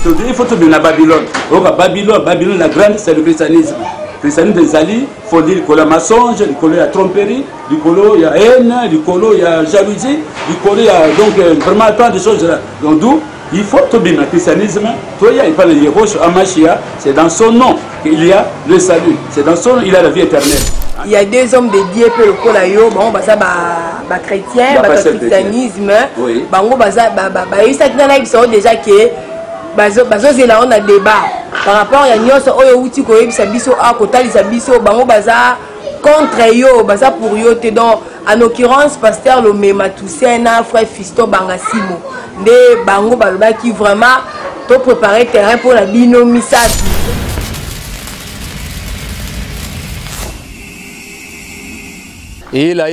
il faut tout bien à Babylone. Babylone, la grande, c'est le christianisme. Le christianisme des alliés, il faut dire qu'il y a mensonge, il y a tromperie, il y a haine, il y a jalousie, il y a donc vraiment tant de choses là. Donc d'où il faut tout bien le christianisme. Toi, il parle de Yehoshua Amashia, c'est dans son nom qu'il y a le salut. C'est dans son nom qu'il y a la vie éternelle. Il y a des hommes dédiés pour le colayo, bon, bah ça, bah chrétien, bah christianisme, bah on bah ça, bah il s'agit d'un déjà que bah c'est là on a débat par rapport à nous sur oyo outil ko yebisa biso a kotalisa biso bango baza contre yo baza pour yo te donc en l'occurrence pasteur Lomema Toussaint frère Fisto Bangasimo de bango baloba qui vraiment to préparer terrain pour la binomisation. Ela.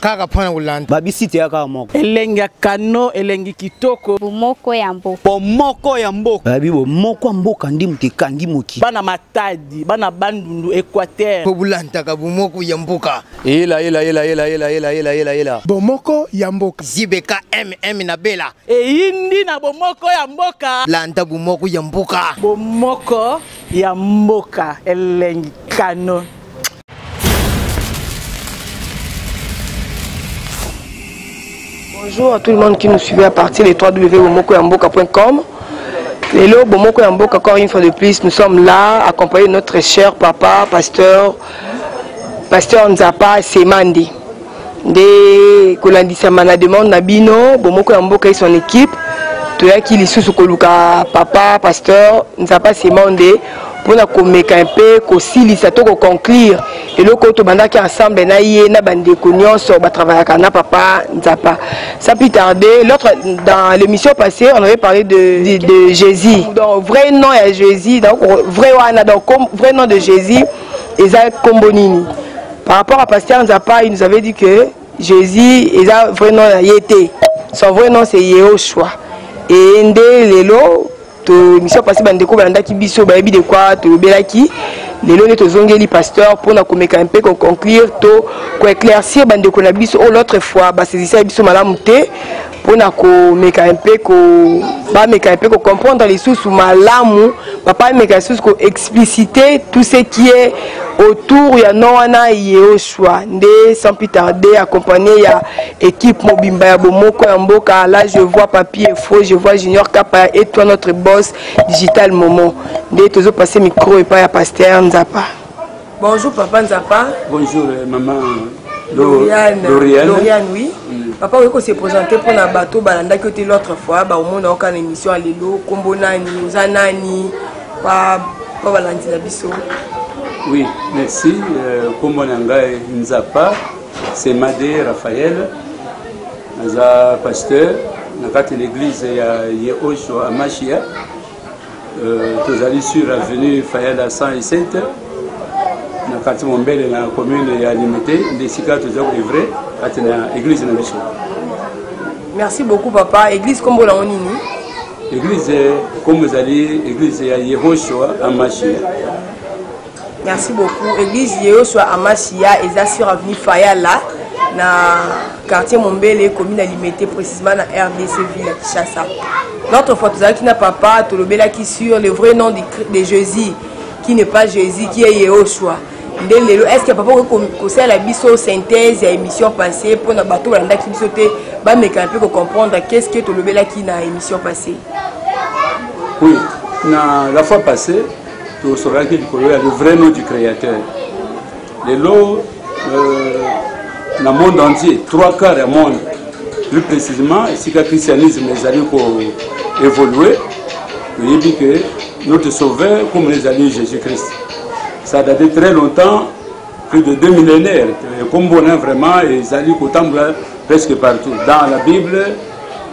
Kaka pona ulanda. Babisite ya kaka moko. Elengi kano, elengi kitoko. Bomoko ya mboka. Bomoko ya mboka. Babi bomoko mboka ndi muteka ndi moki. Bana Matadi, bana Bandundu, Équateur. Pobulanta ka bomoko ya mboka. Ela. Bomoko ya mboka. Zibeka MM na Bela. Indi na bomoko ya mboka. Lanta bomoko ya mboka. Bomoko ya mboka. Elengi kano. Bonjour à tout le monde qui nous suit à partir de www.bomokoyamboka.com. Et là, Bomoko Yamboka, encore une fois de plus, nous sommes là, accompagnés de notre cher papa, pasteur Nzapa Semandi. De Kolandisa Mana demande Nabino, Bomoko Yamboka et son équipe. Tout là qui sous Koluka, papa, pasteur Nzapa Semandi. Pour nous un peu, conclure. Et le côté qui ensemble, na bande cognon sur travailler avec papa Nzapa. Ça peut tarder. L'autre dans l'émission passée, on avait parlé de Jésus. Donc vrai nom est Jésus. Donc vrai nom de Jésus, Eza Kombonini. Par rapport à pasteur Nzapa, il nous avait dit que Jésus, Eza vrai nom Yété. Son vrai nom c'est Yehoshua. Et Ndé Lelo. Mission passée bandeko banda ki biso bayebi de quoi to belaki lelo ne to zongeli pasteur pour na komeka un peu ko conclure to ko éclaircir bandeko na biso l'autre fois ba saisir biso malamu te pour na komeka un peu ko ba meka un peu ko comprendre les sous malamu papa meka sous ko expliciter tout ce qui est autour ya noana Yehoshua ndé sans plus tarder accompagné ya équipe mobimba ya Bomoko ya mboka. Là je vois Papier Faux, je vois Junior Kapa et toi notre boss Digital Momo. Ndé tozo passer micro et pas ya pasteur Nzapa. Bonjour papa Nzapa. Bonjour maman Lauriane oui. Papa oui qu'on s'est présenté pour na bateau balanda que l'autre fois ba au monde aucun émission à lelo kombo nani ozanani pa balandi na biso. Oui, merci. Kombo nanga Nzapa, c'est Madé Raphaël, naza pasteur, dans l'église Yehoshua Amashia. Nous allons sur l'avenue Fayala 107, dans le quartier Mombele, dans la commune de Limité, des Sika, tous œuvres dans l'église de Nabiso. Merci beaucoup, papa. Église Kombo la Onini. Église, comme vous allez, église Yehoshua Amashia. Merci beaucoup. Église Yehoshua Amashia est sur avenue Fayala, dans le quartier Mombele, commune Limité, précisément dans RDC Ville Kinshasa. Notre fois, qui n'a pas tout le qui sur le vrai nom de Jésus, qui n'est pas Jésus, qui est Yehoshua. Est-ce que papa conseille la biso synthèse et émission passée pour nos bateaux qui sauter, mais un peu comprendre qu'est-ce que tout le qui n'a émission passée. Oui, la fois passée, tu sauras qu'il y a le vrai nom du Créateur. Les lots, dans le monde entier, 3/4 du monde, plus précisément, si le christianisme les alliés pour évoluer, nous dit que notre sauveur, comme les alliés Jésus-Christ, ça a daté très longtemps, plus de 2 millénaires, comme on a vraiment les alliés qui presque partout. Dans la Bible,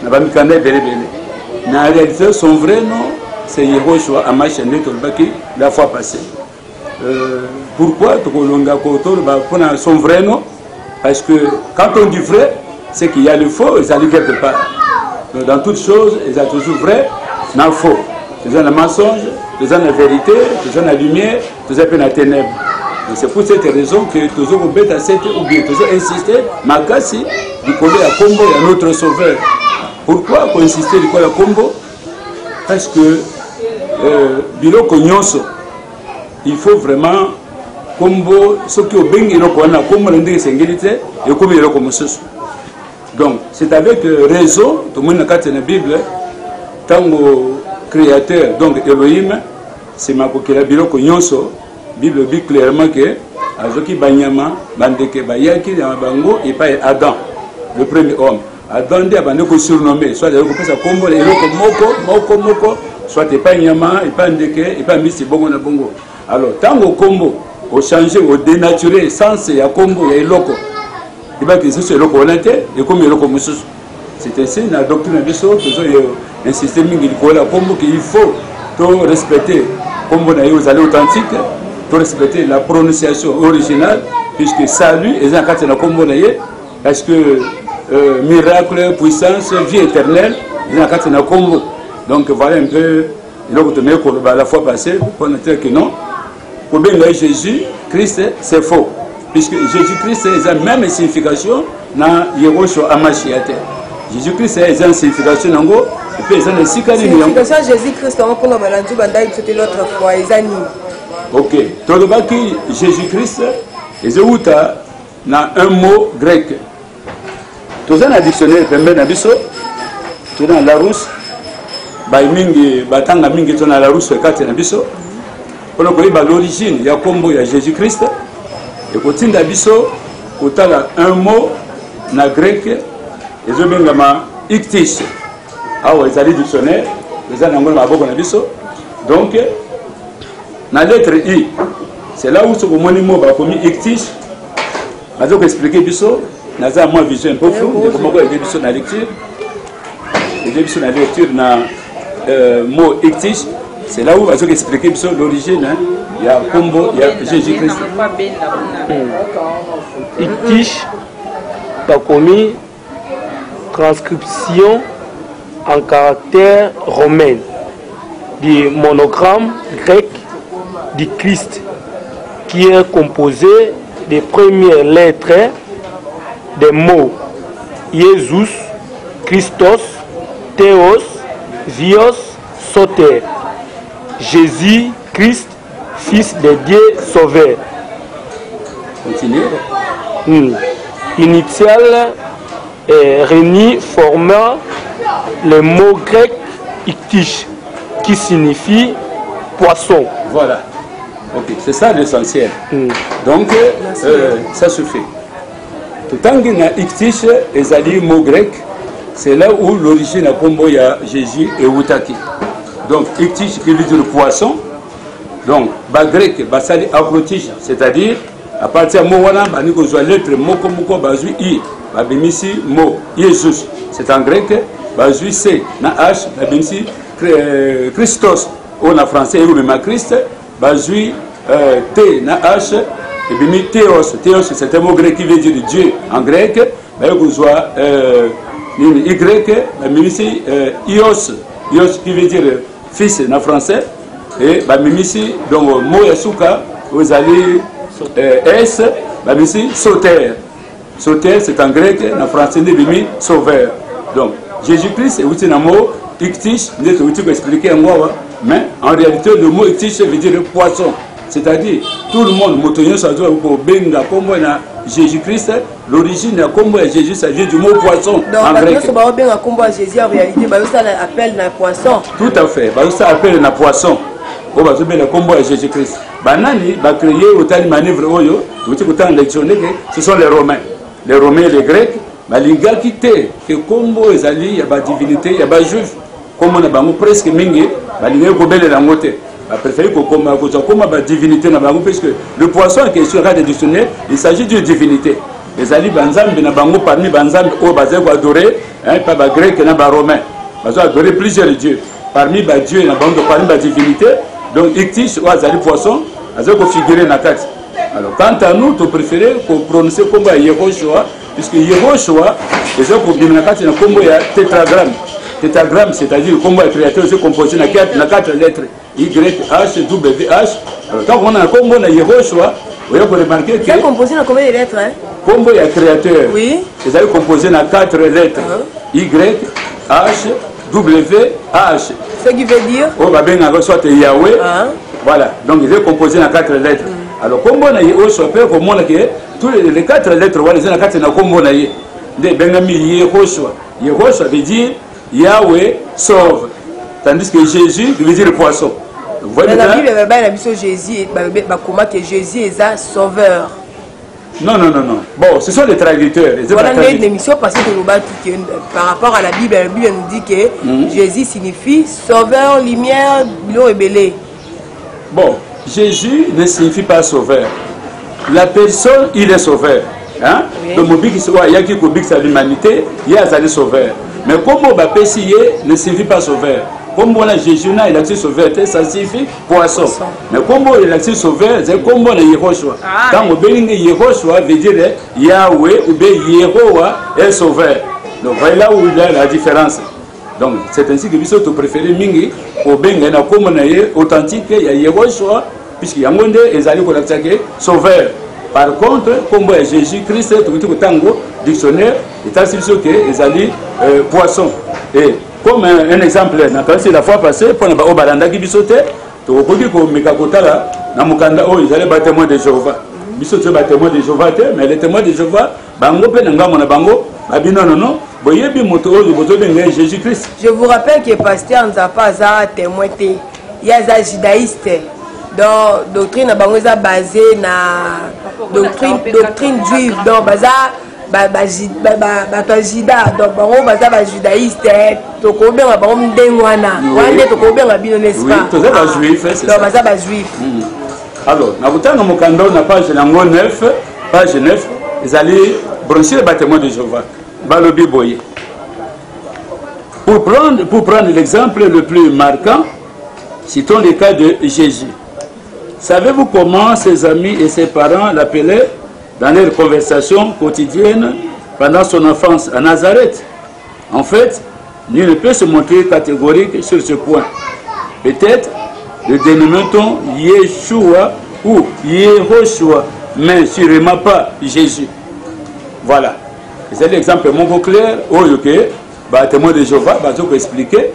on va mais en réalité, son vrai nom, c'est Yehoshua Amashia la fois passée. Pourquoi son vrai nom? Parce que quand on dit vrai, c'est qu'il y a le faux, ils allaient quelque part. Donc, dans toutes choses, ils sont toujours vrai, mais faux. Ils ont le mensonge, ils ont la vérité, ils ont la lumière, ils ont la ténèbre. C'est pour cette raison que toujours on bête à cette ou bien toujours insister, Makasi, du côté à Combo, il y a notre sauveur. Pourquoi on insiste du côté à Combo? parce que biloko nyonso il faut vraiment kombo soki obengi eloko wana kombo na ndenge esengeli te ekomi eloko mosusu. Donc c'est avec raison tomoni na kati na Bible tango créateur donc Elohim c'est makokela biloko nyonso. Bible dit clairement que azoki banyama bandeke bayaki na bango et pas Adam le premier homme. Adam dit abande ko surnommer soit eloko pesa kombo eloko moko soit pas nyama et pas ndeke et pas misi bongo na bongo. Alors tango kombo au changer au dénaturer sens ya kombo ya eloko il va que ce soit eloko onate et comme eloko mususu. C'est ainsi la doctrine de so que un système qui la kombo qu'il faut to respecter kombo na yo zali authentique, to respecter la prononciation originale puisque salut et en quatre na kombo na ye parce que miracle, puissance, vie éternelle et en quatre na kombo. Donc voilà un peu l'autre tenait pour la fois passée pour noter que non. Pour bien Jésus Christ c'est faux puisque Jésus-Christ a la même signification dans Yehoshua Amashiach. Jésus-Christ a une signification nango et puis ils ont une signification Jésus-Christ comment pour balanzu bandai c'était l'autre fois ils ont. OK. Tolobaki Jésus-Christ ils ont na un mot grec. Tous un dictionnaire pembe na biso tu dans la rousse bay mingi batanga mingi to na la rousse kati na biso. Pour l'origine, il y a combo il y a Jésus-Christ et pour tinda biso otala un mot na grec et je bengama ictish awa ezali dictionnaire les ana ngona maboko na biso donc na lettre I c'est là où ce moni mot ba komi ictish bazo ko expliquer biso naza moi vision un peu flou de comment aider biso na lecture na mot ictish. C'est là où on va expliquer l'origine. Il y a combo, il y a Jésus-Christ. Ictish, t'as commis transcription en caractère romain du monogramme grec du Christ qui est composé des premières lettres des mots Jésus, Christos, Théos, Vios, Soter. Jésus, Christ, Fils de Dieu, Sauveur. Continuez. Initial réuni formant le mot grec ictish qui signifie poisson. Voilà. Ok, c'est ça l'essentiel. Donc, ça se fait. Tout en guinée ictish et mot grec, c'est là où l'origine a combo ya Jésus et Outaki. Donc, ictish qui veut dire poisson. Donc, bas grec, bas sali acrotiche, c'est-à-dire, à partir de mot wana, bani ko lettre moko bazui i, babimisi mot Jésus, c'est en grec, bazui c, na h, babimisi Christos, on a français ou même Christ, bazui t, na h, et bimi théos, théos c'est un mot grec qui veut dire Dieu en grec, bani ko y, babimisi ios, ios qui veut dire fils en français et bamimisi donc mot yasuka vous allez s bamimisi sauter sauter c'est en grec en français bimi sauveur. Donc Jésus-Christ est aussi un mot ictish n'est pas tout expliquer en moi mais en réalité le mot ictish veut dire poisson, c'est-à-dire tout le monde motonyo ça doit pour benga comme na Jésus-Christ, l'origine de combo à Jésus, ça vient du mot poisson. Donc, en grec. Donc, bien combo à Jésus en réalité, ça appelle un poisson. Tout à fait, ça appelle un poisson. On va trouver le combo à Jésus-Christ. Banani va créer autant de manœuvres oyo, autant de lectionner que ce sont les Romains. Les Romains et les Grecs, balinga quitté que combo est allé, il y a pas divinité, il y a pas juif. Comme on a bango presque mingi, balinga ko belle la moté. A préféré comme la divinité parce que le poisson en question de dictionnaire, il s'agit d'une divinité. Les alliés banzambe na bango parmi banzambe au bazé ko adorer pas ba grec na ba romain. Bazo adorer plusieurs dieux. Parmi ba dieux na bango parmi ba divinité, donc ictish ou azali poisson, azo ko figurer na tête. Alors quant à nous, tu préférer qu'on prononcer comme Yehoshua puisque Yehoshua les autres pour na tête na comme ya tétragramme. Tétragramme, c'est-à-dire comment le créateur se composé na quatre lettres Y, H, W, H. Alors quand on a un combo na Yehoshua, vous avez remarqué que... C'est composé dans combien de lettres hein? Combo est créateur. Oui. C'est-à-dire composé na 4 lettres. Y, H, W-H. Ce qui veut dire Oh, bah, ben, soit Yahweh. Voilà, donc il est composé en 4 lettres. Alors, comme on a eu au choper, comme on a que tous les 4 lettres, on les a 4 lettres, comme on a eu. De Benami Yehoshua. Yehoshua veut dire Yahweh sauve. Tandis que Jésus veut dire le poisson. Vous voyez la Bible, il y a Jésus, comment que Jésus est un sauveur. Non, non, non, non. Bon, ce sont les traducteurs. Voilà une émission parce que par rapport à la Bible nous dit que Jésus signifie sauveur, lumière, l'eau et belé. Bon, Jésus ne signifie pas sauveur. La personne, il est sauveur. Hein? Oui. Donc, il y a qui copique sa l'humanité, il y a un sauveur. Mais comme on va pécier, ne signifie pas sauveur. Comme on a Jésus, il a été sauveur, ça signifie poisson. Mais comme on a été sauveur, c'est comme on a Yehoshua. Quand on bénit Yehoshua, veut dire Yahweh ou bien Yehowa est sauveur. Donc voilà où il y a la différence. Donc c'est ainsi que nous préférons Mingi au Benga, comme on est authentique, il y a Yehoshua, puisqu'il y a un monde, ils allaient sauveur. Par contre, comme Jésus-Christ, tout le tango, dictionnaire, il a sûr qu'ils allaient poisson. Et comme un exemple, la fois passée, pour le Baranda qui bisoté, tu as dit que Mikakotala, ils allaient battre témoin de Jéhovah. Bisoté bat témoin de Jéhovah, mais les témoins de Jéhovah, Bango Penanga Monabango, Babino non, Boyebi Moto, Jésus-Christ. Je vous rappelle que Pasteur Nzapa a témoin, il y a des judaïstes. Donc, doctrine est basée sur doctrine juive. Donc, Jida, donc judaïste, alors, na page 9, page 9, ils allaient brancher le bâtiment de Jéhovah. Balobi Boye. Pour prendre l'exemple le plus marquant, citons le cas de Jésus. Savez-vous comment ses amis et ses parents l'appelaient dans leurs conversations quotidiennes pendant son enfance à Nazareth? En fait, nul ne peut se montrer catégorique sur ce point. Peut-être le dénomme-t-on Yeshua ou Yehoshua, mais sûrement pas Jésus. Voilà. C'est l'exemple mon clair. Ok, témoin de Jéhovah, je vais expliquer.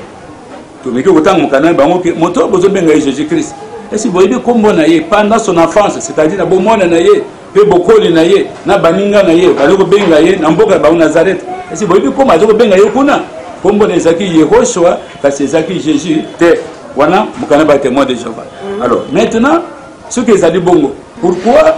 Tout le monde est Jésus-Christ. Et si vous voyez comment on a pendant son enfance, c'est-à-dire que bon monde naye, pe bokoli naye, na baninga naye, baloko benga ye, na mboka ba Nazareth. Et si vous voyez comment azoko benga ye kuna, kombo na ezaki Yehoshua, parce ezaki Jésus, te wana mukana ba témoin de Jéhovah. Alors, maintenant, ce que ça dit bongo. Pourquoi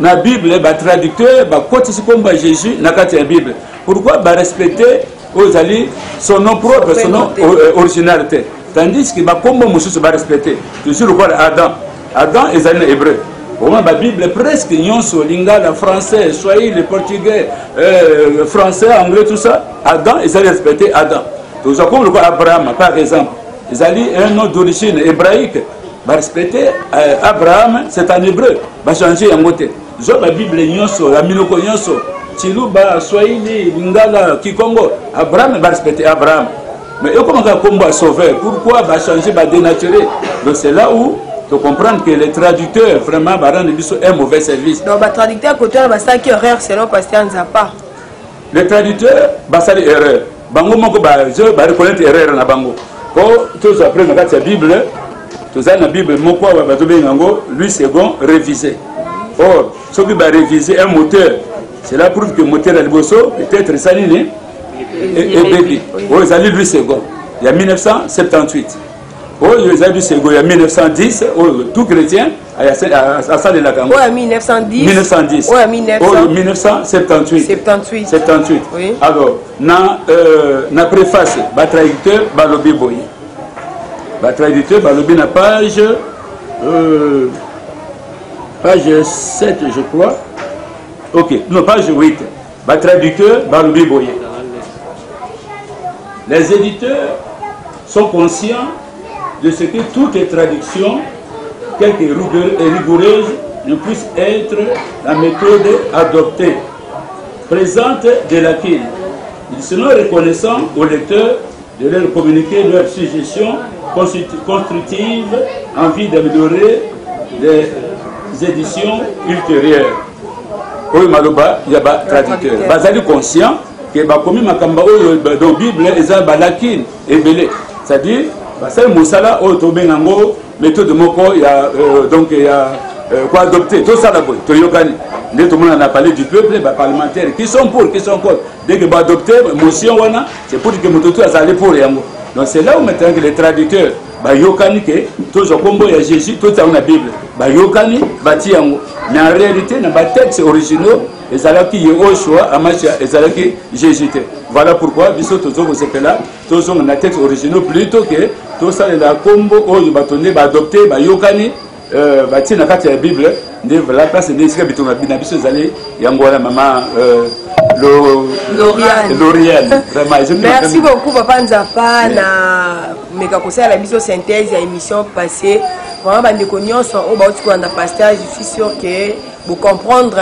na Bible ba traducteur ba kotisi komba Jésus na kati ya Bible? Pourquoi ba respecter aux alliés son nom propre, son nom originalité? Tandis que comme Moussous va respecter, toujours le corps Adam. Adam est un hébreu. Au moins, la Bible presque, nyonso, lingala, français, swahili, portugais, français, anglais, tout ça. Adam, ils allaient respecter Adam. Donc, comme le corps Abraham, par exemple, ils allaient un nom d'origine hébraïque. Va respecter Abraham, c'est un hébreu. Va changer en côté. Donc, la Bible, nyonso, la minoko, nyonso, Chiluba, swahili, lingala, kikongo. Abraham va respecter Abraham. Mais comment on va sauver? Pourquoi va changer, va dénaturer? Donc c'est là où tu comprends que les traducteurs vraiment rendent un mauvais service. Donc les traducteurs côté va ça qui erreur selon Pasteur Nzapa. Les traducteurs va ça erreur. Bango moko je va reconnaître erreur na bango. Ko tous après dans la Bible, tous dans la Bible moko va to bengango lui second révisé. Or ce qui va réviser un moteur, cela prouve que le moteur est liboso peut-être saliné. Et bébé, ils allaient lui second, il y a 1978. Ils allaient lui second, il y a 1910, tout chrétien, à ça de la Gambo. Oui, 1910. 1910. Oui, 1978. 78. Oui. Alors, dans la préface, le traducteur Balobi Boye. Le traducteur Balobi na page 7, je crois. Ok, non, page 8. Le traducteur Balobi Boye. Les éditeurs sont conscients de ce que toutes les traductions, quelque rigoureuses, ne puissent être la méthode adoptée, présente de laquelle ils seront reconnaissants aux lecteurs de leur communiquer leurs suggestions constructives en vue d'améliorer les éditions ultérieures. Oui, Maloba, il y a des traducteurs. Bazali conscient que bakomi makamba oyo dans Bible eza balakine ebele, c'est-à-dire basali mosala oyo tobengango méthode moko ya donc ya quoi adopter tout ça d'abord toyokani nde tout le monde a parlé du peuple ba parlementaires qui sont pour qui sont contre dès que ba adopter motion wana c'est pour que mototo azali pour yango. Donc c'est là où maintenant que les traducteurs ba yokani que toujours kombo ya Jésus tout ça na Bible ba yokani bati yango, mais en réalité na ba texte originaux ezalaki Yehoshua Amashia ezalaki Jésus. Voilà pourquoi biso toujours vous êtes là toujours na texte originaux plutôt que tout ça la kombo oyo batonné ba adopter ba yokani bati na kati ya Bible nde la place de sika bitona bina biso ezali yango wana maman Lauriane. Merci beaucoup Papa Nzapa na meka kosala la biso synthèse ya émission passée. Vraiment bande connaissance au ba otiko na pasteur, je suis sûr que vous comprendre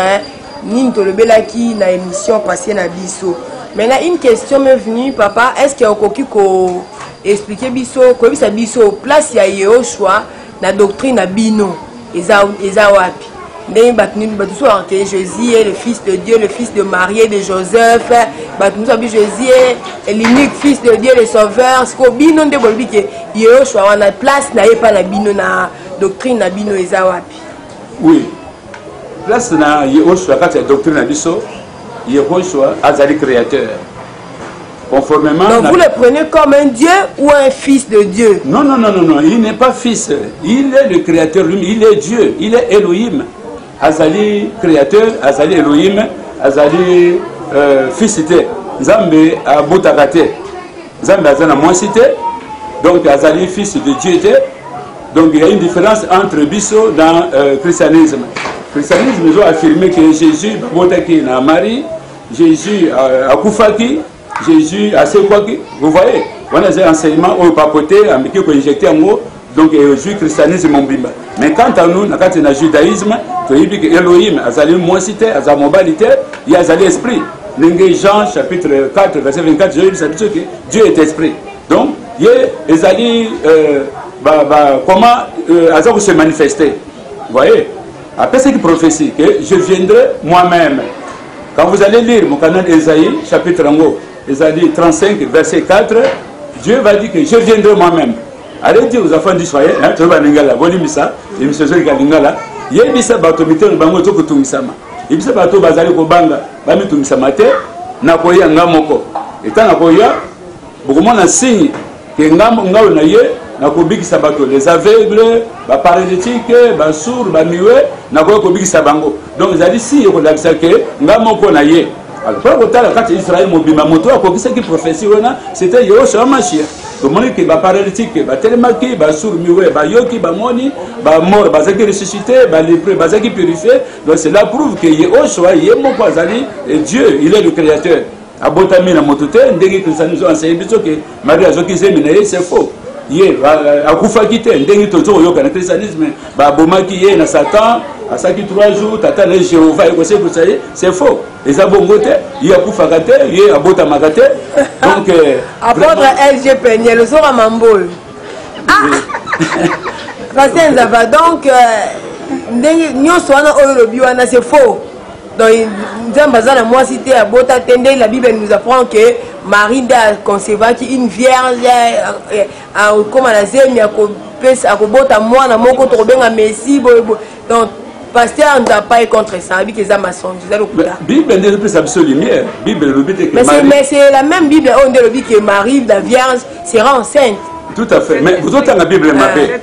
nini tolobelaki na émission passée na biso. Maintenant une question m'est venue papa, est-ce que okoki ko expliquer biso ko bisa biso place ya Yehoshua na doctrine na bino eza wapi? Jésus est le fils de Dieu, le fils de Marie et de Joseph. Jésus est l'unique fils de Dieu, le sauveur. Ce que bino de bolbi que Yehoshua wana place na pas na bino na doctrine na bino eza wapi? Oui. Place na Yehoshua quand la doctrine na biso, Yehoshua azali créateur. Conformément. Donc vous le prenez comme un Dieu ou un fils de Dieu? Non, non, non, non, non. Il n'est pas fils. Il est le créateur lui-même. Il est Dieu. Il est Elohim. Azali créateur, Azali Elohim, Azali fils de Zambé à Boutakate. Zambé Azana Moisité. Donc Azali fils de Dieu. Donc il y a une différence entre Bisso dans le christianisme. Le christianisme, ils ont affirmé que Jésus Botaki na Marie, Jésus a Koufaki, Jésus a Sekwaki. Vous voyez, on a des enseignements au papoté, qui ont injecté en mot. Donc le christianisme mon bimba. Mais quant à nous, quand on a le judaïsme, tu dis que Elohim azali moisité, azali mobilité, il y a azali esprit. Jean chapitre 4 verset 24, je dis que Dieu est esprit. Donc il y a azali comment azali se manifester. Vous voyez? Après cette prophétie que je viendrai moi-même. Quand vous allez lire mon canal Esaïe chapitre 35 verset 4, Dieu va dire que je viendrai moi-même. Allez dire aux enfants d'Israël, tu vas n'ingala, bon imisa, imisa n'ingala, yebisa bato mitero bango to kutumisama. Yebisa bato bazali ko banga, ba mitumisama te, na koya ngamoko. Eta na koya, beaucoup na signe que ngamo ngao na ye, na ko bikisa bato les aveugles, ba paralytiques, ba sourds, ba muets, na ko bikisa bango. Donc ils a dit si ko lakisa ke ngamoko na ye. Alors pour quand Israël mobima moto a kokisa ki prophétie wana, c'était Yehoshua Mashiach. Tout le monde qui va paralytique, va télémarquer, va sourd, muet, va yoki, va moni, va mort, va zaki ressuscité, va lépreux, va zaki purifié. Donc cela prouve que Yehoshua, Dieu, il est le créateur. Abotami na motote, ndenge que ça nous a enseigné que Marie a zoki zeminaye, c'est faux. Yé, akufa kite, ndenge tozo yoka na christianisme, ba bomaki yé na Satan, à ça qui 3 jours, tata na Jéhovah, c'est faux. Les abongote, il a akufa kate, yé abota makate. Donc apôtre LG Peigné, le sort à Mamboul. Donc nyonso wana oyo lobi wana c'est faux. Donc moi cité à Bota Tende, la Bible nous apprend que Marie a conçu une vierge comme la zemi à Bota moi na moko to benga Messie. Donc pasteur n'a pas contre ça, avec les amassons. La Bible n'est pas absolument. Bible mais c'est la même Bible où on dit que Marie, la Vierge, sera enceinte. Tout à fait. Mais vous avez la Bible mabé.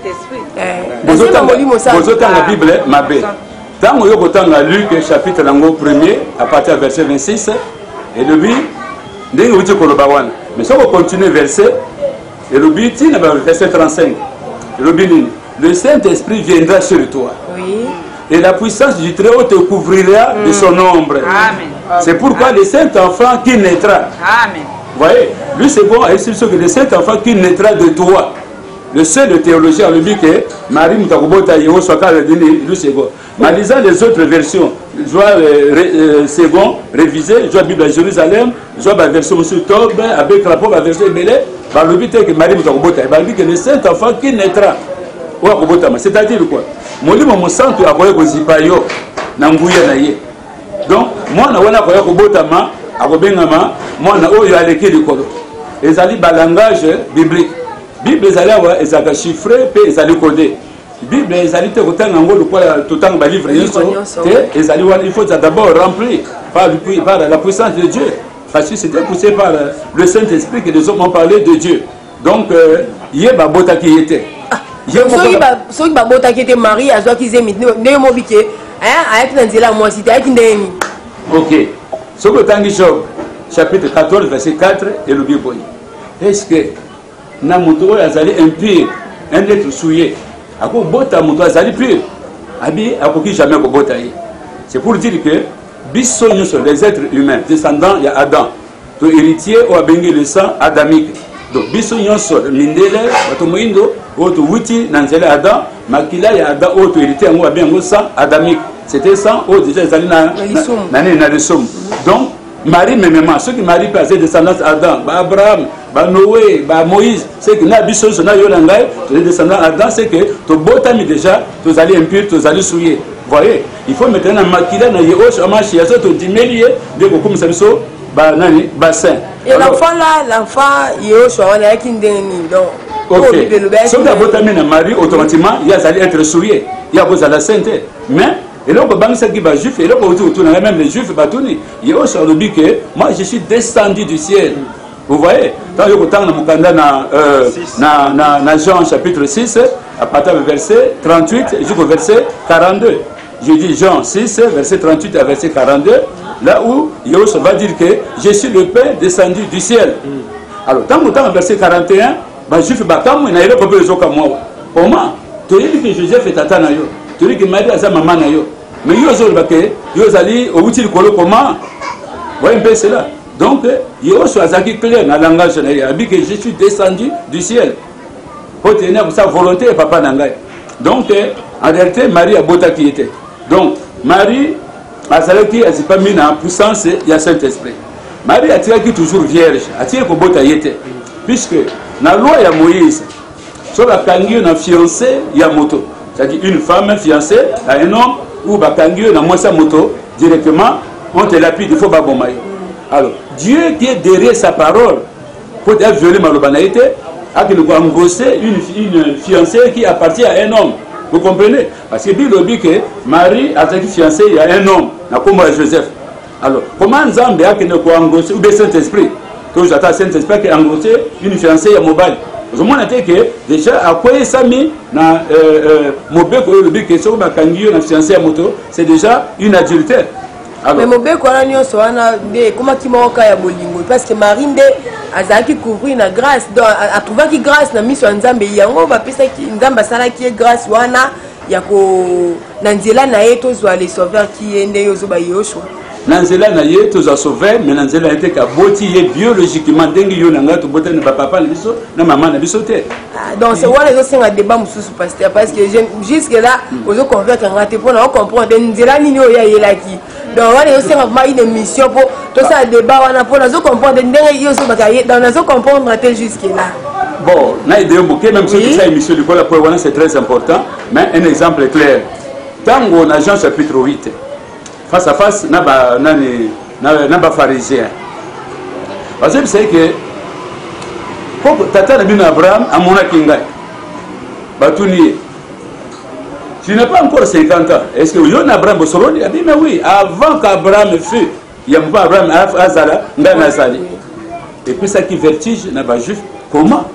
Vous avez la Bible mabé. Dans le Luc chapitre 1er, à partir du verset 26, et le but, mais si on continue verset, et le but, verset 35, le Saint-Esprit viendra sur toi. Oui. Et la puissance du Très-Haut te couvrira de son ombre. C'est pourquoi le Saint-Enfant qui naîtra. Amen. Vous voyez, lui c'est bon, c'est sûr que le Saint-Enfant qui naîtra de toi. Le seul théologien lui dit que Marie Moutakobota Yehoshua lui c'est bon. Mais lisant les autres versions, je vois second, révisé, je vois la Bible à Jérusalem, je vois la version sur Tob, avec la pauvre version Belé, le but est que Marie Moutakobota, il dit que le Saint-Enfant qui naîtra. C'est-à-dire quoi? Molimo mosantu akoye kozipa yo na nguya na ye. Donc moi na wana koya kobotama akobengama mwana oyo aleki likolo ezali balangage biblique bible ezali awa ezalaka chiffré mpe ezali codé bible ezali te kotanga yango lokola totanga balivre nyonso te ezali wana il faut d'abord remplir par la puissance de Dieu parce que c'était poussé par le Saint-Esprit que les hommes ont parlé de Dieu donc ye babotaki ye te soki babotaki ete Marie azwaki zemi ndenge mobike ayaki na nzela mwasi te ayaki ndenge nini ok soki otangi Job chapitre 14 verset 4 elobi boye est-ce que na moto oyo azali impure un être souillé akobota moto azali pur abi akoki jamais kobota ye c'est pour dire que biso nyonso les êtres humains descendants ya Adam to héritier oyo abengi le sang adamique donc biso nyonso mindele bato moyindo oyo towuti na nzela ya Adam makila ya Adam oyo to héritier yango abengi yango sang adamique c'était sang oyo déjà ezali na lisumu donc Marie memema ceux qui Marie passé descendance Adam ba Abraham ba Noé ba Moïse c'est que na biso na yo na ngai to descendant Adam c'est que to botami déjà to allez impur to allez souillé voyez il faut maintenant makila na yeo amashi ya to dimelie de ko comme ça biso ba nani bassin et l'enfant là l'enfant yeo wana yaki ndeni donc OK so que botami na Marie automatiquement il allait être souillé il y a besoin de la sainteté mais et là, qui va juif, et là, même les juifs, il y a aussi le but que moi, je suis descendu du ciel. Vous voyez, dans le temps, dans Jean chapitre 6, à partir du verset 38 jusqu'au verset 42. Je dis Jean 6, verset 38 à verset 42, là où Yahweh va dire que je suis le pain descendu du ciel. Alors, dans le temps, verset 41, les juifs, il y a comment tu dis que Joseph est tata na yo. Tu dis que Marie a sa maman na yo. Mais yo zali au outil kolo comment voyez un peu cela donc yo azaki clair na langage na ya bi que je suis descendu du ciel pour tenir sa volonté papa na ngai donc en réalité Marie a botaki était donc Marie azalaki azipa mis na puissance ya Saint-Esprit Marie a tiraki toujours vierge a tiré ko bota yete puisque na loi ya Moïse so ba kangi na fiancé ya moto c'est-à-dire une femme fiancée à un homme ou bakangi na mwasa moto directement on te lapide il faut ba bomayo alors Dieu qui est derrière sa parole pour violer malobanaïté a que nous embaucher une fiancée qui appartient à un homme vous comprenez parce que Bible dit que Marie a été fiancée à un homme na comme Joseph alors comment Nzambe a que nous embaucher ou bien Saint-Esprit que j'attends Saint-Esprit qui embaucher une fiancée à mobile je m'en étais que déjà à quoi ça mis na mobeko le but que so bakangi na fiancé à moto c'est déjà une adultère alors mais mobeko wana nyonso wana de comment ki moka ya bolingo parce que Marie nde azaki couvrir na grâce donc a trouvé ki grâce na miso Nzambe yango ba pesa ki Nzambe sala ki grâce wana ya ko na nzela na ye to zo les sauveurs ki ende yo zo ba Yoshua nanzela na ye to za sauver mais nanzela était ka boti ye biologiquement dengi yo nanga to bota na papa na biso na maman na biso te donc c'est voilà zo senga débat mususu pasteur parce que jusque là ozo convaincre ngate pour na comprendre nzela nini o ya yelaki donc voilà zo senga ma une mission pour to ça débat wana pour na zo comprendre ndenge yo zo bakaye donc na zo comprendre te jusque là bon na idée moké même si ça émission du pour wana c'est très important mais un exemple clair tango na Jean chapitre 8 face à face na ba pharisien parce que c'est que pour tata na bino Abraham a mona kinga batuni tu n'as pas encore 50 ans est-ce que yo na Abraham bosoroni a dit mais oui avant qu'Abraham fût il y a pas Abraham azala ngana sali et puis ça qui vertige na ba juif comment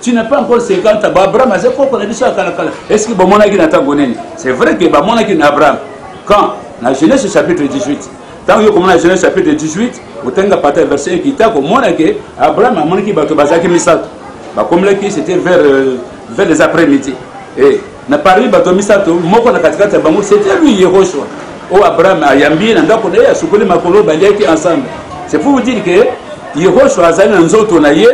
tu n'as pas encore 50 ans Abraham a fait quoi qu'on a dit ça kala est-ce que ba mona ki na tango nini c'est vrai que ba mona ki na Abraham quand dans Genèse chapitre 18 tant que comme dans Genèse chapitre 18 vous tenez partir verset qui t'a comme que Abraham a montré que bazaki misato ba comme là qui c'était vers les après-midi et na parlé bato misato moko na katikata bango c'était lui Yehoshua o Abraham a yambi na ndako na ya sukuli makolo baliaki ensemble c'est pour vous dire que Yehoshua azali na nzoto na ye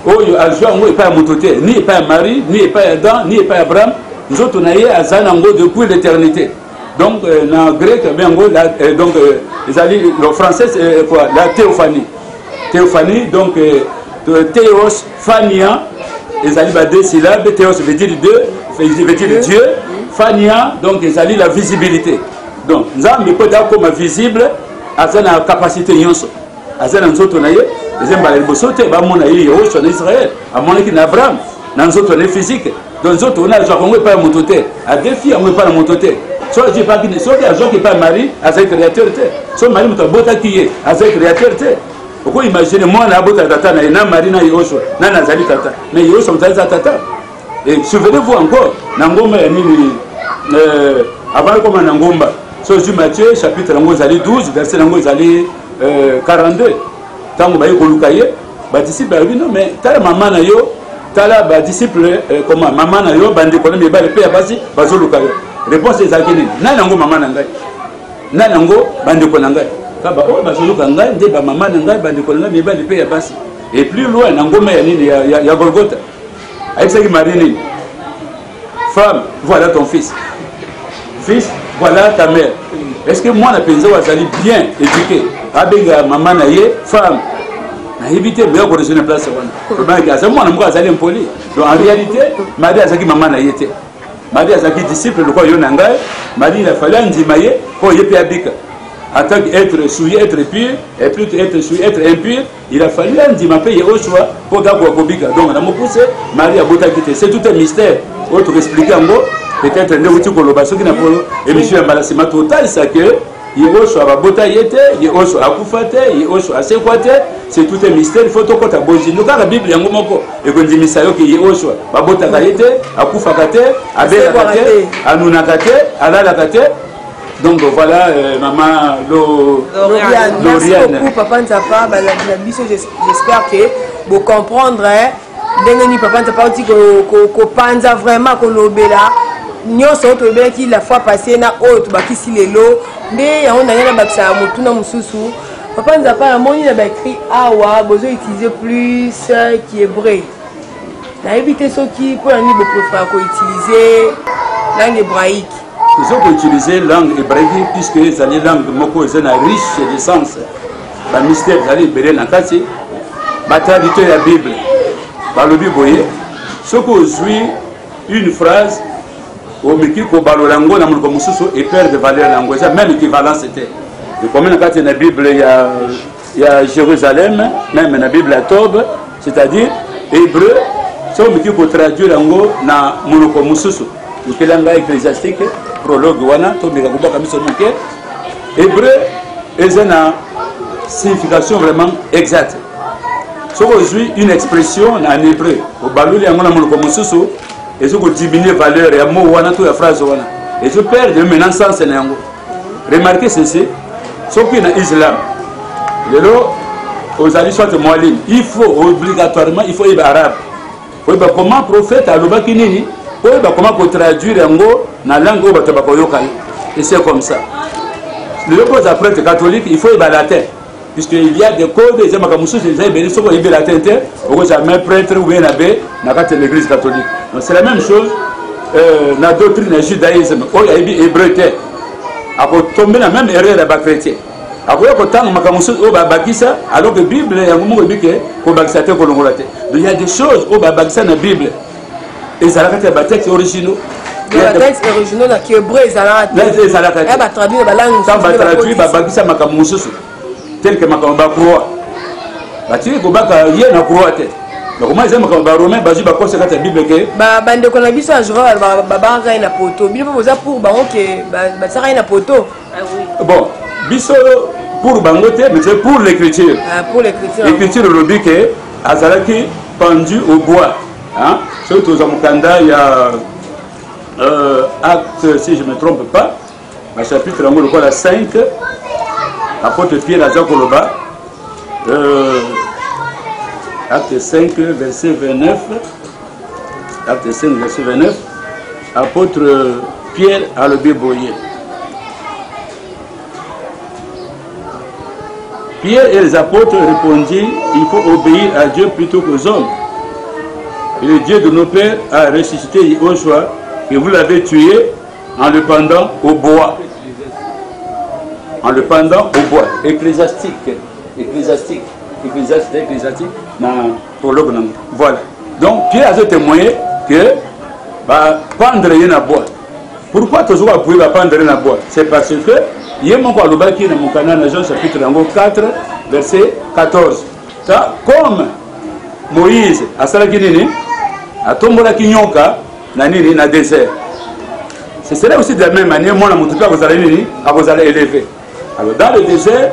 oyo aljoa ngo pas motote ni pas Marie ni pas Adam ni pas Abraham nzoto na ye azali ngo depuis l'éternité. Donc, dans le grec, donc, le français, c'est quoi? La théophanie. Théophanie, donc, théos, phania, ils allaient deux syllabes, théos veut dire deux, veut dire Dieu, phania, donc, ils allaient la visibilité. Donc, nous avons peut être comme visible, aza na capacité nyonso aza na nzoto na ye ezembala liboso te bamona ye Yehoshua na Israël amonaki na Abraham na nzoto na physique donc nzoto ona azwaka yango epai ya moto te adefi yango epai na moto te soki azwaki epai ya Marie azali créateur te so Marie moto abotaki ye azali créateur te oko imagine mwana abota tata na ye na Marie na Yehoshua nani azali tata mais Yehoshua moto azali tata et souvenez-vous encore na ngomba ya nini avant koma na ngomba so ju Matthieu chapitre yango ezali 12 verset yango ezali 42 tango baye koluka ye badisciple bayebi non mais tala mama na yo tala badisciple comment mama na yo bandeko na mibale mpe ya basi bazoluka yo réponse ezalaki nini nani yango mama na ngai nani yango bandeko na ngai kaba oyo bazoluka ngai nde bamama na ngai bandeko na ngai mibale mpe ya basi et plus loin na ngoma ya nini ya Golgotha ayebisaki Marie nini femme voilà ton fils fils voilà ta mère. Est-ce que moi, je suis bien éduqué? Maman, femme. Je évité de me corriger une place. C'est moi, je suis impoli. Donc en réalité, Marie a dit maman. Marie a dit disciple, le quoi Yonanga. Marie il a fallu un dimaye pour y péabika. En tant qu'être souillé, être pur, et plutôt être souillé, être impur, il a fallu un dimaye au choix pour gagner Kobika. Donc on a poussé, Marie a bouta quitté. C'est tout un mystère. Autre expliquer en gros. Peut-être que vous avez dit que l'émission est totale, c'est que Yehoshua va bota yete, Yehoshua a koufate, Yehoshua a sekwate, c'est tout un mystère. Il faut que tu aies bozi. Nous, quand la Bible est en moko, et qu'on dit que Yehoshua va bota yete, a koufakate, a belakate, a nunakate, a lalakate. Donc voilà, maman Lauriane. Merci beaucoup, papa Nzapa. J'espère que vous comprendrez. Dengeni papa Nzapa dit que panza vraiment qu'on obéla. Nyonso tobeki la fois passée na oyo tobakisi lelo nde yango ndenge na bakisa motu na mususu papa Nzapa na moni na bakri awa bozo utiliser plus qui hébreu na éviter soki pour ni bo préfère ko utiliser langue hébraïque ils ont utilisé langue hébraïque puisque les langues moko zena riche de sens la mystère zali bere na kati ba traducteur ya Bible ba lobi boye soko ozui une phrase au Miki Kobalolango na mulko mususu et père de valeur lango ça même équivalent c'était et comme dans la Bible il y a Jérusalem même la Bible à Tob c'est-à-dire hébreu so Miki ko traduire lango na mulko mususu donc langa ecclésiastique prologue wana to meka kubaka miso muke hébreu ezana signification vraiment exacte so aujourd'hui une expression en hébreu au baluli yango na mulko mususu et ce que diminuer valeur et mot wana to la phrase wana et je perds de maintenant sens na yango remarquez ceci sauf que dans l'islam lelo aux alliés soit mualim il faut obligatoirement il faut être arabe faut ba comment prophète alobaki nini faut ba comment ko traduire yango na langue bato ba koyoka et c'est comme ça le pose après catholique il faut être latin puisqu'il y a des codes des makamusu des bénis sont ils latin au jamais prêtre ou bien abbé dans l'église catholique. Donc c'est la même chose dans la doctrine du judaïsme où il y a hébreu à tomber la même erreur à chrétien à quoi autant makamusu au babakisa alors que Bible il y a un moment où que babakisa te kolongolate donc il y a des choses au babakisa dans la Bible et ça la texte originaux les textes originaux là qui hébreu ça là ba traduire ba langue ça ba traduire babakisa makamusu tel que Makamba croix. Batiri kobaka ye na croix tête. Donc comment ils aiment Makamba romain bazu ba conseil la Bible que bande ko na biso a jour ba ra na poto. Bible boza pour bango que ba sara na poto. Ah oui. Bon, biso pour bango te mais c'est pour l'écriture. Ah pour l'écriture. L'écriture le dit que azalaki pendu au bois. Hein? Surtout aux Amukanda il y a acte si je me trompe pas, chapitre la 5 apôtre Pierre à Koloba, acte 5, verset 29, acte 5, verset 29, apôtre Pierre à le Béboyer. Pierre et les apôtres répondirent, il faut obéir à Dieu plutôt qu'aux hommes. Et le Dieu de nos pères a ressuscité Yehoshua, et vous l'avez tué en le pendant au bois. En le pendant au bois. Ecclésiastique. Voilà. Donc, Pierre a témoigné que pendre rien à bois. Pourquoi toujours vous pouvez pendre rien à bois? C'est parce que ye moko alobaki na mokanda na Jean chapitre 4 verset 14 comme Moïse asalaki nini atombolaki nyoka na nini na désert. Ce serait aussi de la même manière moi na mutu pe akozala nini akozala élevé. Alors dans le désert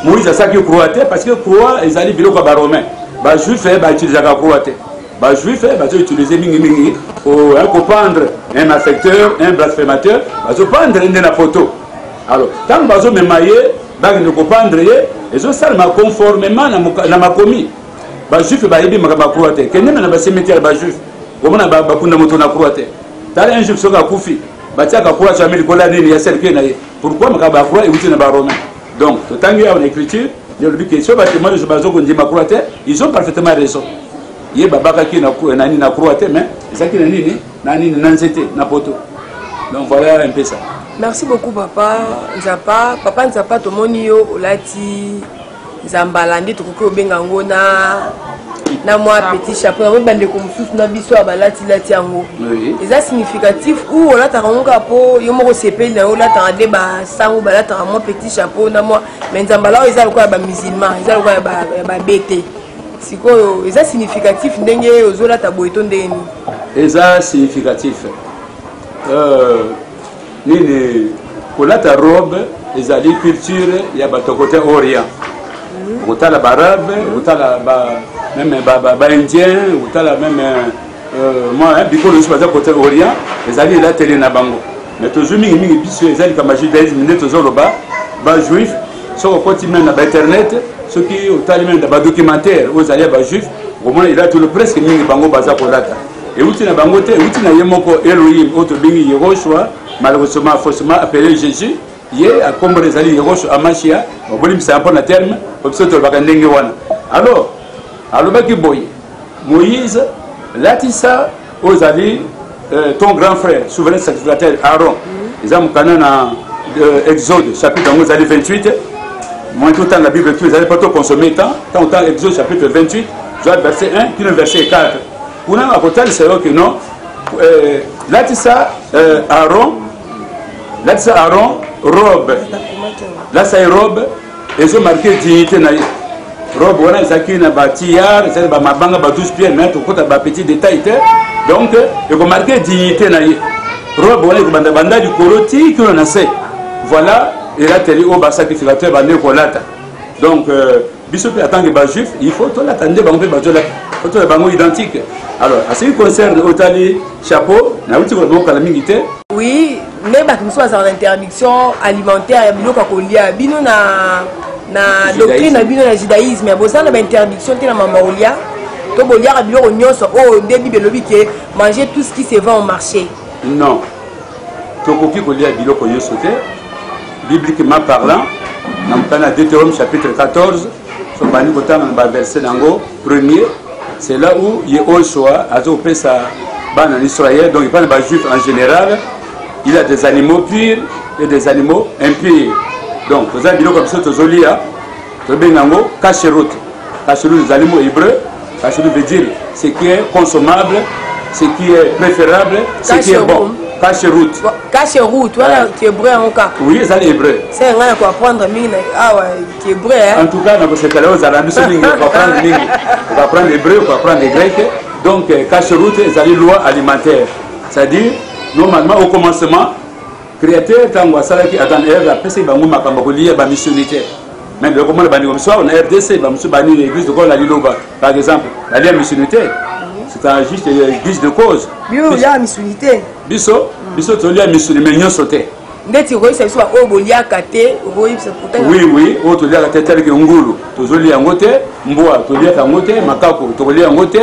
Moïse asalaki croix parce que croix ezali biloko ba romain ba juif ba utilisaka croix te. Les juifs ils utilisent mingi pour prendre un malfaiteur, un blasphémateur, ils vont prendre une photo. Alors, quand ils vont me mailler, ils vont prendre ils vont faire conformément à ma commis. Les juifs ils vont me croiter. Quand ils vont se mettre les juifs, ils vont me croiter. Quand un juif sera koufi, ils vont croire jamais le colonel il y a celle qui est. Pourquoi ils vont croire et ils vont romain. Donc, tant qu'il y a une écriture, il y a le but que sur le bâtiment de Bazogo, ils ont parfaitement raison. Ye babaka ki na nani na croate mais ezaki na nini na nini na nzete na poto. Donc voilà un peu ça. Merci beaucoup papa Nzapa tomoni yo olati Zambalandi tokoki obenga ngo na moi petit chapeau na bande ko mususu na biso abalati lati yango. Oui. Eza significatif ou olata ngo kapo yo moko sepeli na olata de ba sango balata moi petit chapeau na moi mais Nzambala eza lokwa ba musulman eza lokwa ba bete. C'est significatif ndenge ozola taboito ndeni eza significatif nini kolata robe ezali culture ya bato côté orient otala barabe otala même ba indien otala même moi bikolo so baza côté orient ezali la télé na bango mais toujours mingi biso ezali kama judaïsme ndeto zoloba ba juif so côté même na internet ce qui au taliment de documentaire aux alliés juifs au moins il a tout le presque mingi bango baza kolata et outi na bango te outi na yemoko Elohim auto bingi Yehoshua malheureusement faussement appelé Jésus yé a comme les alliés Yehoshua Amashia on voulait ça pour na terme comme ça to bakandenge wana alors baki boy Moïse latissa aux alliés ton grand frère souverain sacrificateur Aaron ils ont canana Exode chapitre 28. Moi, tout le temps, la Bible, vous n'allez pas tout consommer tant autant Exode chapitre 28, verset 1, puis le verset 4. Pour nous, à côté, c'est que non. Là, tu sais, Aaron, robe. Là, c'est robe, ils ont marqué dignité. Robe, on a zaki na batillard, c'est ba mabanga ba 12 pieds, mais tout côté ba petit détail. Donc, ils ont marqué dignité na robe, on a banda du coloti qui on a sait. Voilà. Et là, tu es au sacrificateur, donc, Bishop en tant que juif, il faut tout l'attendre, il faut tout identique. Alors, à ce qui concerne l'Otali chapeau, oui, mais nous sommes en interdiction alimentaire, bino na doctrine, bino na judaïsme, mais vous avez une interdiction de la mamolia, to bolia a bilo nyonso o début de lobby que manger tout ce qui se vend au marché. Non. To koki kolia bilo ko yosote. Bibliquement parlant, dans le Deutéronome chapitre 14, verset premier, c'est là où Yehoshua a opéré sa bande en Israël, donc il parle des juifs en général, il a des animaux purs et des animaux impurs. Donc, vous avez dit comme ça, vous avez dit kasherut, kasherut des animaux hébreux, kasherut veut dire ce qui est consommable, ce qui est préférable, ce qui est bon. Kasherut. Kasherut, voilà, tu es hébreu en cas. Oui, c'est hébreu. C'est un gars qui apprendre mine. Ah ouais, tu es hébreu. En tout cas, dans ce cas-là, on va apprendre hébreu, on va apprendre grec. Donc, kasherut, c'est une loi alimentaire. C'est-à-dire, normalement, au commencement, créateur, quand on a dit Adam et Ève, après, c'est une missionnaire. Même le commandement de l'Église, on a RDC, l'église de Liloba, par exemple, la loi missionnaire. C'est un juste guise de cause. Bio, il y a missionnaire. Biso, tu as missionnaire, mais non sauté. Ndeti roi c'est soit au bolia kate, roi c'est pourtant. Oui, au to lia kate tel que ngulu, to zoli angote, mboa, to lia kangote, makako, to lia angote,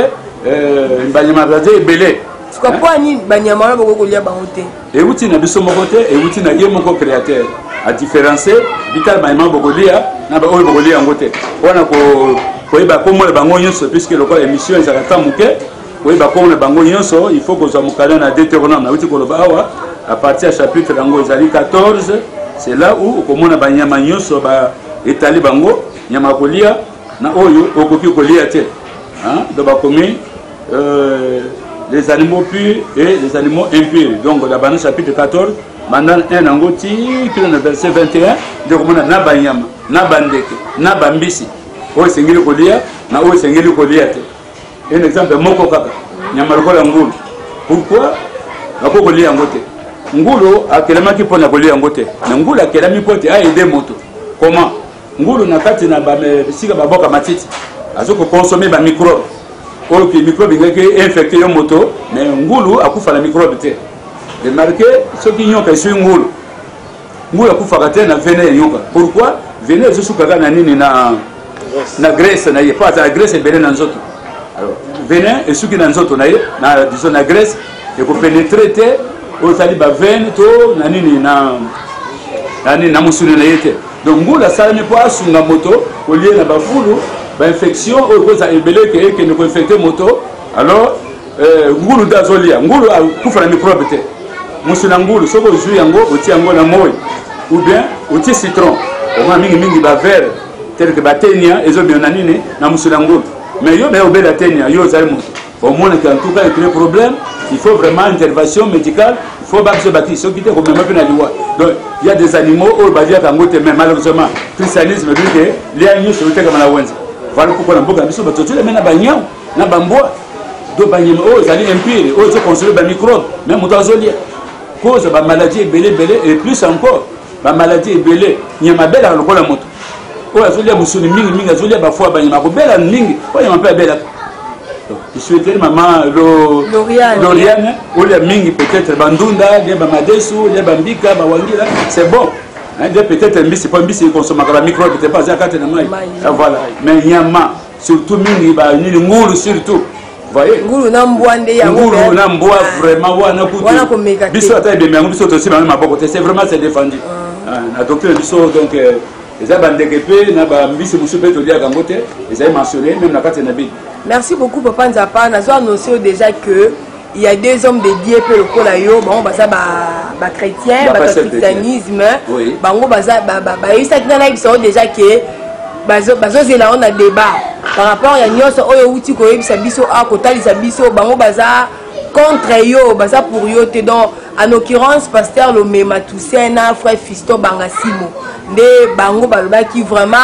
banyama raze belé. Tu comprends ni banyama boko lia bangote. Et outi na biso mokote, et outi na yemoko créateur. À différencier, vital banyama boko lia, na ba oyo boko lia angote. Wana ko yeba komo le bango nyonso puisque le quoi émission ezaka muke. Oui, il faut que nous ayons un Deutéronome. À partir du chapitre 14, c'est là où on a étalé bango, yamakolia, na oyo okoki kolia te. Donc commis les animaux purs et les animaux impurs. Donc, la banane chapitre 14, mandal 1 angoti, puis dans le verset 21, donc on a nabanyama, nabandeke, nabambisi. O sengeli kolia, na o sengeli kolia te. Un exemple, moko kaka, nyamarukola ngulu. Pourquoi? Na ko kolia ngote. Ngulu akelema ki pona kolia ngote. Na ngulu akelami pote a aider moto. Comment? Ngulu na kati na ba sika baboka matiti. Azoko consommer ba microbe. Or que microbe ngeke infecter yo moto, mais ngulu akufa la microbe te. Remarquez ceux qui ont fait ngulu. Ngulu akufa te na venin yoka. Pourquoi? Venin zo suka na nini na graisse na ye pas la graisse est belle dans nzoto. Alors venin et ceux qui dans nzoto na ye na disons na graisse et pour pénétrer te au sali ba veine to na nini na musuni na yete. Donc ngulu ça ne pas sunga moto au lieu na ba fulu ba infection au cause ebele que ne peut infecter moto. Alors ngulu dazolia ngulu kufa na microbe te. Musuna ngulu soko jus yango oti yango na moyi ou bien oti citron. On a mingi ba vert tel que batenia et zo bien nanine na musula ngulu. Mais yo be obela tenia yo zali moto. Au moins qu'en tout cas il y a un problème, il faut vraiment intervention médicale, il faut pas se battre ceux qui étaient comme même na liwa. Donc il y a des animaux au badia kangote mais malheureusement christianisme dit que les animaux sont comme la wenza. Voilà pourquoi on boka biso batoto le mena banyam na bamboa. Do banyam o zali impire, o zo consommer ba microbe, même moto azolia. Cause ba maladie belé et plus encore ba maladie belé nyama bela lokola moto. O azolia musuni mingi azolia ba fois banyama ko bela mingi, o nyama pa bela. Je souhaiterais maman Lauriane, ou les mingi peut-être bandunda, les bamadesu, les bambika, bawangila, c'est bon. Peut-être un bis, c'est pas un bis qui consomme la microbe, peut-être pas à 4 voilà. Mais nyama, surtout mingi, ni le ngoulou surtout. Vous voyez? Ngoulou namboa vraiment, wana kutu. Biso ata de mengu, biso aussi même à côté, c'est vraiment c'est défendu. La docteur biso donc les abandekepé, na ba mbisi musupe to dia gangote, les a mentionné même la carte nabi. Merci beaucoup Papa Nzapa. Nous avons annoncé déjà que il y a des hommes dédiés pour le Kolayo, bon bah ça bah chrétien, bah christianisme, bah on bah ça bah il s'agit d'un live ça déjà que bah c'est là on a débat par rapport à nous ça oyo outil ko yebisa biso a kotali sa biso bah on bah ça contre yo bah ça pour yo te donc en l'occurrence pasteur Lomema Toussaint frère Fisto Bangasimo de bango baloba qui vraiment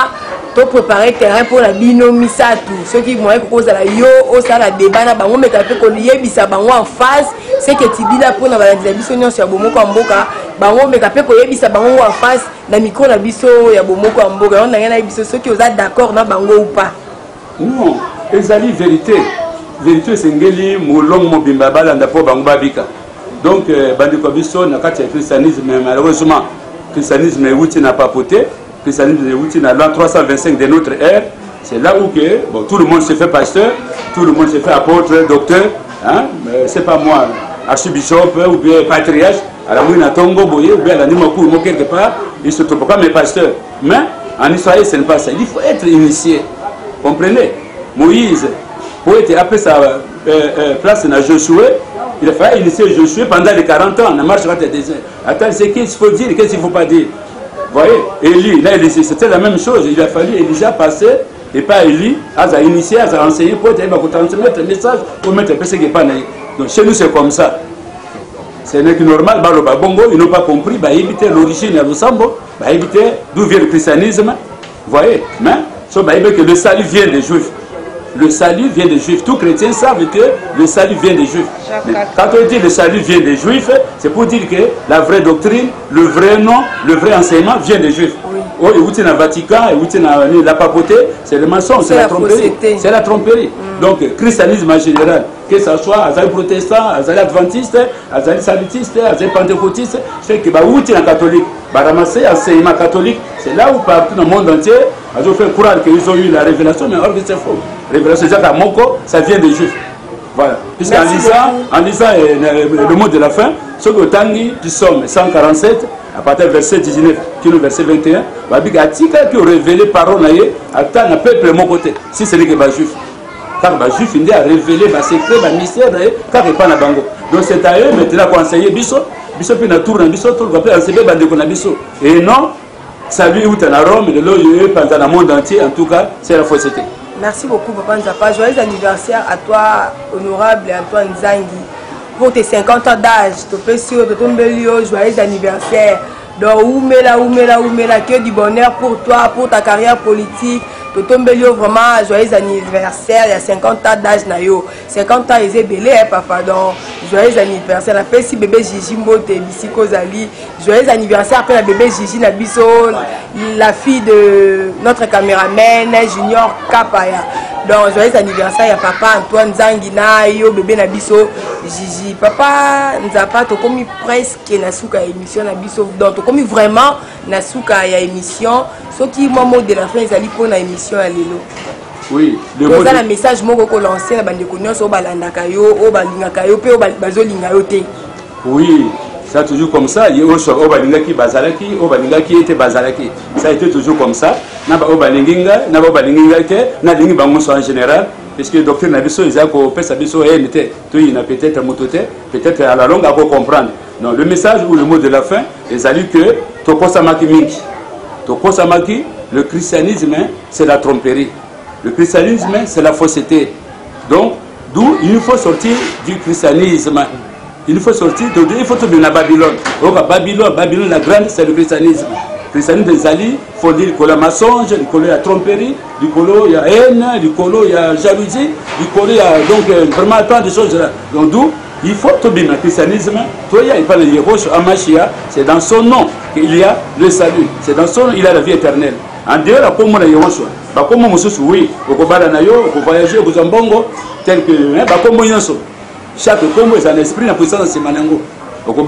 to préparer terrain pour la binomisa tout ceux qui vont cause la yo au ça la débat na bango mais kapé ko yebisa bango en face c'est que tibila pour na balandi biso nyonso ya bomoko mboka bango mais kapé ko yebisa bango en face na micro na biso ya bomoko mboka on na ngana biso ceux qui vous êtes d'accord na bango ou pas non ezali vérité c'est ngeli molong mobimba balanda po bango babika donc bandi ko biso na kati ya christianisme malheureusement christianisme outi na papoté christianisme de l'an 325 de notre ère, c'est là où que, bon, tout le monde se fait pasteur, tout le monde se fait apôtre, docteur, hein, c'est pas moi, archibishop ou bien patriarche, à la mouine à Tongo, ou bien à la Nimakou, quelque part, ils se trouvent pas mes pasteurs. Mais en Israël, ce n'est pas ça. Il faut être initié. Comprenez? Moïse, pour être après sa place dans Josué, il a fallu initier Josué pendant les 40 ans, on a marché dans le désert. Attends, c'est qu'est-ce qu'il faut dire, qu'est-ce qu'il ne faut pas dire? Vous voyez, Élie, là, c'était la même chose. Il a fallu Élisée passer, et pas Élie, à initier, à enseigner, pour transmettre le message, pour mettre un peu ce qui n'est pas naïf. Donc chez nous, c'est comme ça. C'est normal, Bongo, ils n'ont pas compris, éviter l'origine à l'Osambo, éviter d'où vient le christianisme. Vous voyez, mais que le salut vient des Juifs. Le salut vient des Juifs. Tous chrétiens savent que le salut vient des Juifs. Mais quand on dit le salut vient des Juifs, c'est pour dire que la vraie doctrine, le vrai nom, le vrai enseignement vient des Juifs. Oui, et où tu es dans le Vatican, et où tu es dans la papauté, c'est le mensonge, c'est la tromperie. C'est la tromperie. Donc, christianisme en général, que ce soit Azali protestant, Azali adventiste, Azali salutiste, Azali pentecôtiste, c'est que où tu es dans le catholique, ramasser l'enseignement catholique, c'est là où partout dans le monde entier, ils ont fait croire qu'ils ont eu la révélation, mais or c'est faux. Révélation de Moko, ça vient des Juifs. Voilà. Puisqu'en lisant le mot de la fin, ce que Tangi du Somme 147, à partir du verset 19, qui est le verset 21, va dire qui ont révélé parole à un peuple de mon côté, si c'est les Juifs. Car les Juifs, ils ont révélé les secrets, les mystères, car ils ne sont pas dans Bango. Donc c'est à eux maintenant qu'on enseigne Bisso, Bisso puis tour dans Bisso, tout le monde enseigner Bisso. Et non, salut où tu es à Rome, et le lieu pendant le monde entier, en tout cas, c'est la fausseté. Merci beaucoup, Papa Nzapa. Joyeux anniversaire à toi, honorable Antoine Zangi. Pour tes 50 ans d'âge, tu peux sûr de tomber joyeux anniversaire. Donc, oumela, que du bonheur pour toi, pour ta carrière politique. Totombelio, vraiment, joyeux anniversaire. Il y a 50 ans d'âge, Nayo. 50 ans, ils sont belés, papa. Donc, joyeux anniversaire. On a fait si bébé Gigi Mbote, Bissiko Zali. Joyeux anniversaire après la bébé Gigi Nabiso, la fille de notre caméraman, Junior Kapaya. Donc, joyeux anniversaire. Il y a papa Antoine Zangina, yo bébé Nabiso, Gigi. Papa Nzapa, tu as commis presque Nasuka émission Nabiso. Donc, tu as commis vraiment Nasuka émission. Ce qui moment de la fin, ils allaient pour l'émission à l'élo. Oui, le mot. Le message que lancé, la bande de connaissances au balandakayo, au balingakayo, au bazolingayote. Oui, ça toujours comme ça. Il y a au balingaki bazalaki, au balingaki était bazalaki. Ça a été toujours comme ça. N'a pas au balinginga, n'a pas au balinginga que, n'a lingi bangonso en général. Parce que le docteur Nabiso, il a coupé sa biso et n'était, il a peut-être mototé, peut-être à la longue à comprendre. Donc le message ou le mot de la fin, ils allaient que Tokosamaki Minki. Tokosamaki, le christianisme, c'est la tromperie. Le christianisme, c'est la fausseté. Donc, d'où il faut sortir du christianisme. Il faut sortir, il faut tomber à Babylone. Babylone, la grande, c'est le christianisme. Le christianisme des alliés, il faut dire qu'il y a mensonge, du colo, il y a tromperie, du colo, il y a haine, du colo, il y a jalousie, du colo, il y a donc vraiment tant de choses là. Donc, d'où il faut tomber dans le christianisme. C'est dans son nom qu'il y a le salut. C'est dans son nom qu'il y a la vie éternelle. En dehors, comme on a Yehoshua, comme on a oui, on peut voyager, on peut bongo, tel que, comme on a chaque combo est un esprit, la puissance c'est manango. On peut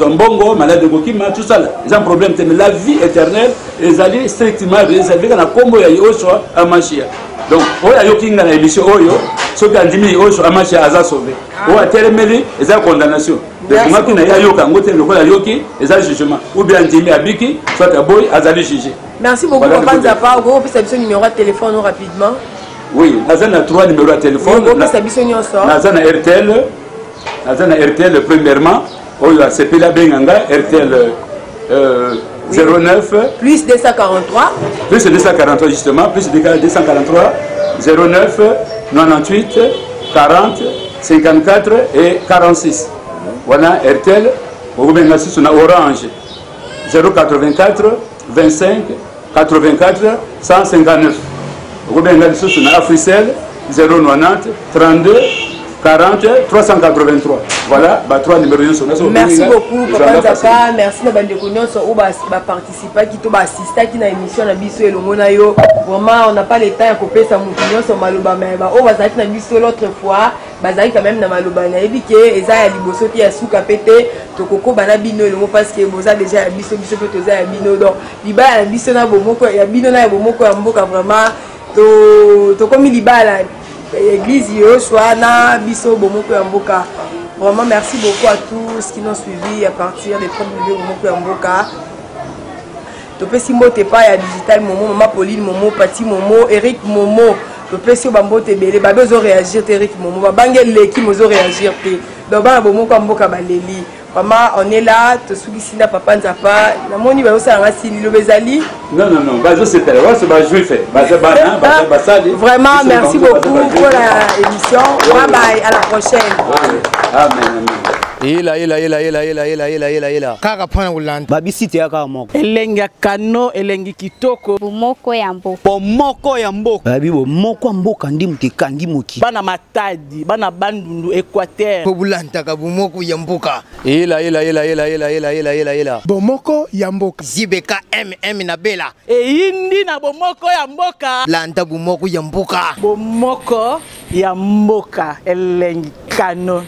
on bongo, malade de Gokima, tout ça. C'est un problème. La vie éternelle, les alliés strictement réservés dans la combo de Yehoshua à Machia. Donc, on a yoking dans l'émission Oyo, ceux qui ont dit Yehoshua à Machia a sauvé. On a terminé, ils ont condamnation. Donc, on a yoka, on a yoki, ils ont jugement. Ou bien Dimi Abiki, soit à Boy, ils ont jugé. Merci beaucoup, Papa Nzapa. On peut savoir numéro de téléphone rapidement. Oui, nous avons 3 numéros de téléphone. On peut savoir nous avons RTL premièrement. C'est Pela Benganga, RTL 09. Plus 243. Plus 243 justement, plus 243, 09, 98, 40, 54 et 46. Voilà RTL, on a Orange, 084, 25, 84, 159. On a Africell, 090, 32, 40, 383. Voilà, 3 numéros. Merci beaucoup, Papa Nzapa. Merci à Bandeko Nyonso qui a participé, qui a assisté à l'émission de Bisso et Lomonayo. Vraiment, on n'a pas le temps de couper sa mouton sur Maloba. Mais on va s'arrêter dans Bisso l'autre fois. Bazali quand même dans Maloba. Il y a des Liboso qui a souka pété. Tokoko Banabino, le mot parce que Boza déjà a Bisso, Bisso peut oser à Bino. Donc, Liba a Bisso na Bomoko, il y a Bino na Bomoko à Mboka vraiment. Tokomi Liba là. Église Yoshua na Bisso Bomoko Mboka. Vraiment merci beaucoup à tous qui nous ont suivis à partir des 30 vidéos Bomoko Mboka. Topé Simo Tepa ya Digital Momo, Maman Pauline Momo, Pati Momo, Eric Momo. Topé Sio Bambo Tebele, Babé zo réagir Eric Momo, Babangel Leki mozo réagir te. Donc ba Bomoko Mboka baleli. Vraiment, on est là, tu suis là, Papa Nzapa. La moni va aussi en le bezali. Non, c'est vraiment, merci beaucoup pour l'émission. Bye bye, à la prochaine. Amen. Kaka pana ulanda. Babisite ya kaka moko. Elengi kano, elengi kitoko. Bomoko ya mboka. Bomoko ya mboka. Babi bomoko ya mboka ndi mtekangi moki. Bana Matadi, bana Bandundu, Équateur. Pobulanta ka bomoko ya mboka. Bomoko ya mboka. Zibeka na Bela. Indi na bomoko ya mboka. Landa bomoko ya mboka. Bomoko ya mboka. Elengi kano.